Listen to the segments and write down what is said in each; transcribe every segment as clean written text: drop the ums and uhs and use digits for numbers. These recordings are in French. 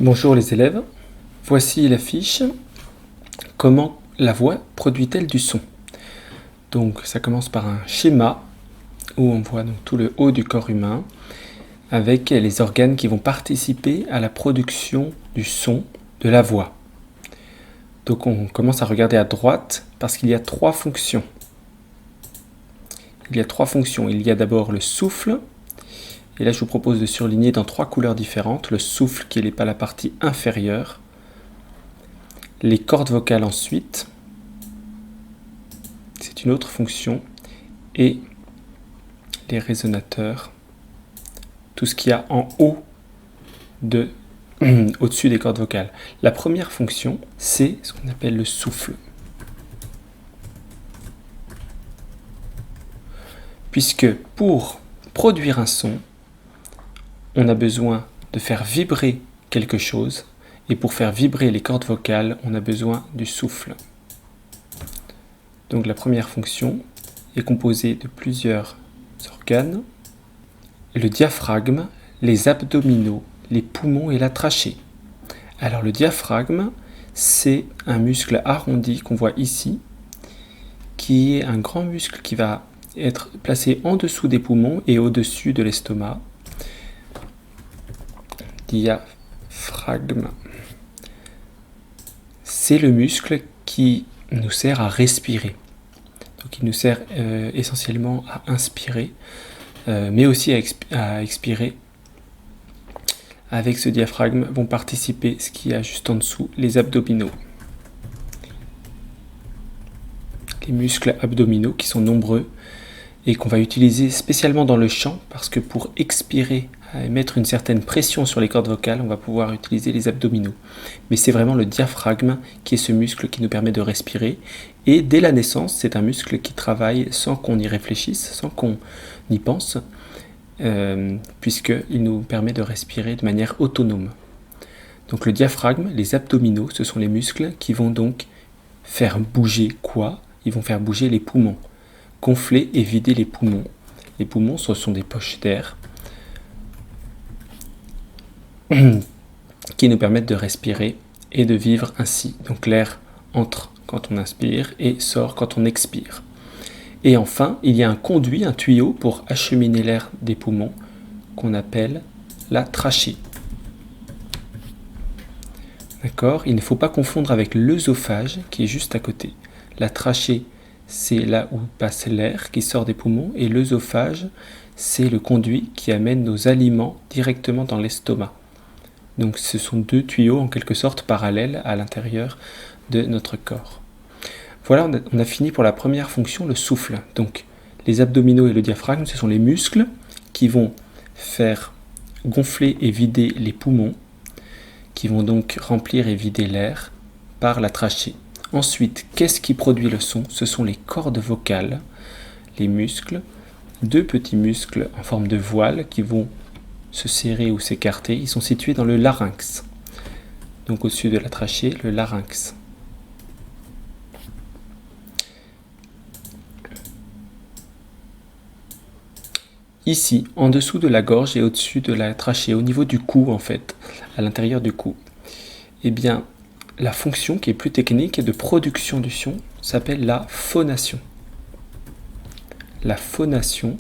Bonjour les élèves, voici la fiche « Comment la voix produit-elle du son ?» Donc ça commence par un schéma où on voit donc tout le haut du corps humain avec les organes qui vont participer à la production du son de la voix. Donc on commence à regarder à droite parce qu'il y a trois fonctions. Il y a d'abord le souffle. Et là, je vous propose de surligner dans trois couleurs différentes. Le souffle qui n'est pas la partie inférieure. Les cordes vocales ensuite. C'est une autre fonction. Et les résonateurs. Tout ce qu'il y a en haut au-dessus des cordes vocales. La première fonction, c'est ce qu'on appelle le souffle. Puisque pour produire un son, on a besoin de faire vibrer quelque chose, et pour faire vibrer les cordes vocales, on a besoin du souffle. Donc la première fonction est composée de plusieurs organes, le diaphragme, les abdominaux, les poumons et la trachée. Alors le diaphragme, c'est un muscle arrondi qu'on voit ici, qui est un grand muscle qui va être placé en dessous des poumons et au-dessus de l'estomac. Diaphragme. C'est le muscle qui nous sert à respirer. Donc il nous sert essentiellement à inspirer, mais aussi à expirer. Avec ce diaphragme vont participer ce qu'il y a juste en dessous, les abdominaux. Les muscles abdominaux qui sont nombreux et qu'on va utiliser spécialement dans le chant parce que pour expirer et mettre une certaine pression sur les cordes vocales, on va pouvoir utiliser les abdominaux. Mais c'est vraiment le diaphragme qui est ce muscle qui nous permet de respirer. Et dès la naissance, c'est un muscle qui travaille sans qu'on y réfléchisse, sans qu'on y pense, puisqu'il nous permet de respirer de manière autonome. Donc le diaphragme, les abdominaux, ce sont les muscles qui vont donc faire bouger quoi ? Ils vont faire bouger les poumons, gonfler et vider les poumons. Les poumons, ce sont des poches d'air qui nous permettent de respirer et de vivre ainsi. Donc l'air entre quand on inspire et sort quand on expire. Et enfin, il y a un conduit, un tuyau pour acheminer l'air des poumons qu'on appelle la trachée. D'accord ? Il ne faut pas confondre avec l'œsophage qui est juste à côté. La trachée, c'est là où passe l'air qui sort des poumons et l'œsophage, c'est le conduit qui amène nos aliments directement dans l'estomac. Donc ce sont deux tuyaux en quelque sorte parallèles à l'intérieur de notre corps. Voilà, on a fini pour la première fonction, le souffle. Donc les abdominaux et le diaphragme, ce sont les muscles qui vont faire gonfler et vider les poumons, qui vont donc remplir et vider l'air par la trachée. Ensuite, qu'est-ce qui produit le son ? Ce sont les cordes vocales, les muscles, deux petits muscles en forme de voile qui vont se serrer ou s'écarter. Ils sont situés dans le larynx. Donc au-dessus de la trachée, le larynx. Ici, en dessous de la gorge et au-dessus de la trachée, au niveau du cou en fait, à l'intérieur du cou, eh bien, la fonction qui est plus technique et de production du son s'appelle la phonation. La phonation,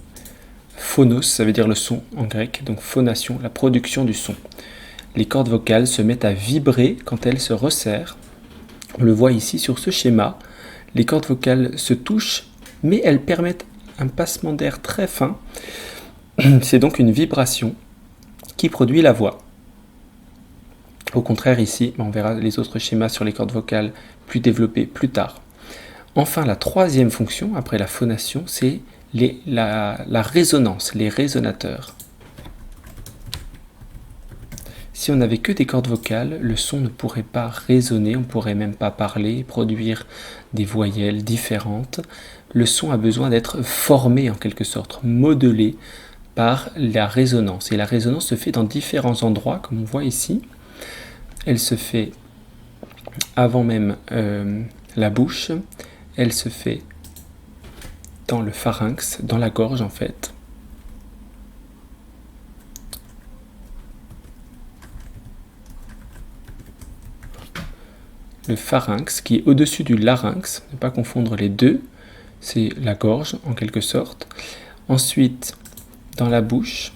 phonos, ça veut dire le son en grec, donc phonation, la production du son. Les cordes vocales se mettent à vibrer quand elles se resserrent. On le voit ici sur ce schéma. Les cordes vocales se touchent, mais elles permettent un passement d'air très fin. C'est donc une vibration qui produit la voix. Au contraire, ici, on verra les autres schémas sur les cordes vocales plus développés plus tard. Enfin, la troisième fonction, après la phonation, c'est la résonance, les résonateurs. Si on n'avait que des cordes vocales, le son ne pourrait pas résonner, on ne pourrait même pas parler, produire des voyelles différentes. Le son a besoin d'être formé en quelque sorte, modelé par la résonance. Et la résonance se fait dans différents endroits, comme on voit ici. Elle se fait avant même la bouche, elle se fait dans le pharynx, dans la gorge en fait. le pharynx qui est au-dessus du larynx, ne pas confondre les deux, c'est la gorge en quelque sorte. Ensuite, dans la bouche,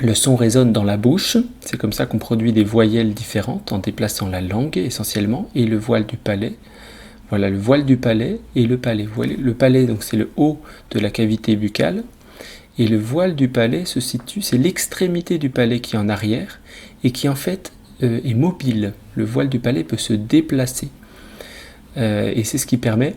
le son résonne dans la bouche, c'est comme ça qu'on produit des voyelles différentes en déplaçant la langue essentiellement, et le voile du palais. Voilà le voile du palais et le palais. Le palais, donc c'est le haut de la cavité buccale, et le voile du palais se situe, c'est l'extrémité du palais qui est en arrière et qui en fait est mobile. Le voile du palais peut se déplacer. Et c'est ce qui permet,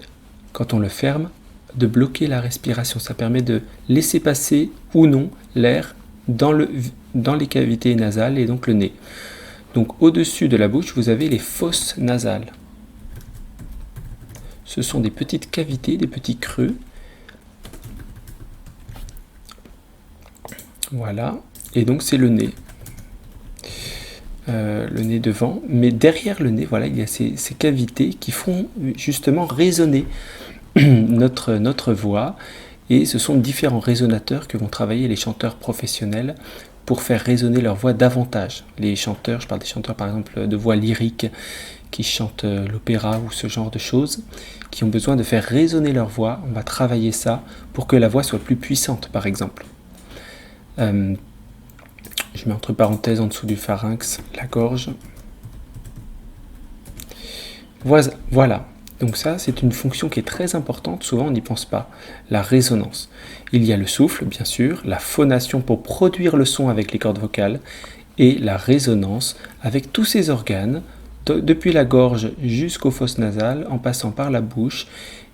quand on le ferme, de bloquer la respiration. Ça permet de laisser passer ou non l'air dans les cavités nasales et donc le nez. Donc au-dessus de la bouche, vous avez les fosses nasales. Ce sont des petites cavités, des petits creux. Voilà, et donc c'est le nez. Le nez devant, mais derrière le nez, voilà, il y a ces cavités qui font justement résonner notre voix, et ce sont différents résonateurs que vont travailler les chanteurs professionnels pour faire résonner leur voix davantage. Les chanteurs, je parle des chanteurs par exemple de voix lyrique qui chantent l'opéra ou ce genre de choses, qui ont besoin de faire résonner leur voix, on va travailler ça pour que la voix soit plus puissante par exemple. Je mets entre parenthèses en dessous du pharynx la gorge. Voilà. Donc ça, c'est une fonction qui est très importante, souvent on n'y pense pas, la résonance. Il y a le souffle, bien sûr, la phonation pour produire le son avec les cordes vocales, et la résonance avec tous ces organes, depuis la gorge jusqu'aux fosses nasales, en passant par la bouche,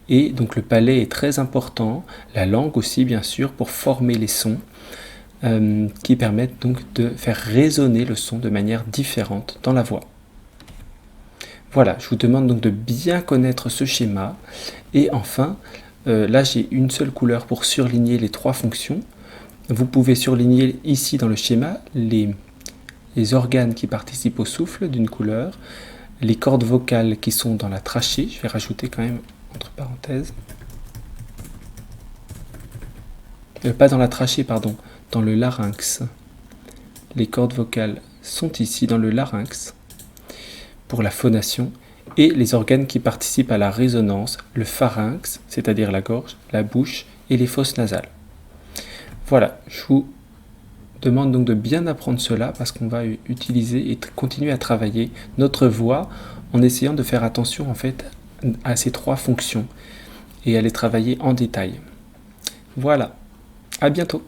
et donc le palais est très important, la langue aussi bien sûr, pour former les sons, qui permettent donc de faire résonner le son de manière différente dans la voix. Voilà, je vous demande donc de bien connaître ce schéma. Et enfin, là j'ai une seule couleur pour surligner les trois fonctions. Vous pouvez surligner ici dans le schéma les organes qui participent au souffle d'une couleur, les cordes vocales qui sont dans la trachée, je vais rajouter quand même entre parenthèses, pas dans la trachée, pardon, dans le larynx. Les cordes vocales sont ici dans le larynx pour la phonation, et les organes qui participent à la résonance, le pharynx, c'est-à-dire la gorge, la bouche et les fosses nasales. Voilà, je vous demande donc de bien apprendre cela parce qu'on va utiliser et continuer à travailler notre voix en essayant de faire attention en fait à ces trois fonctions et à les travailler en détail. Voilà, à bientôt.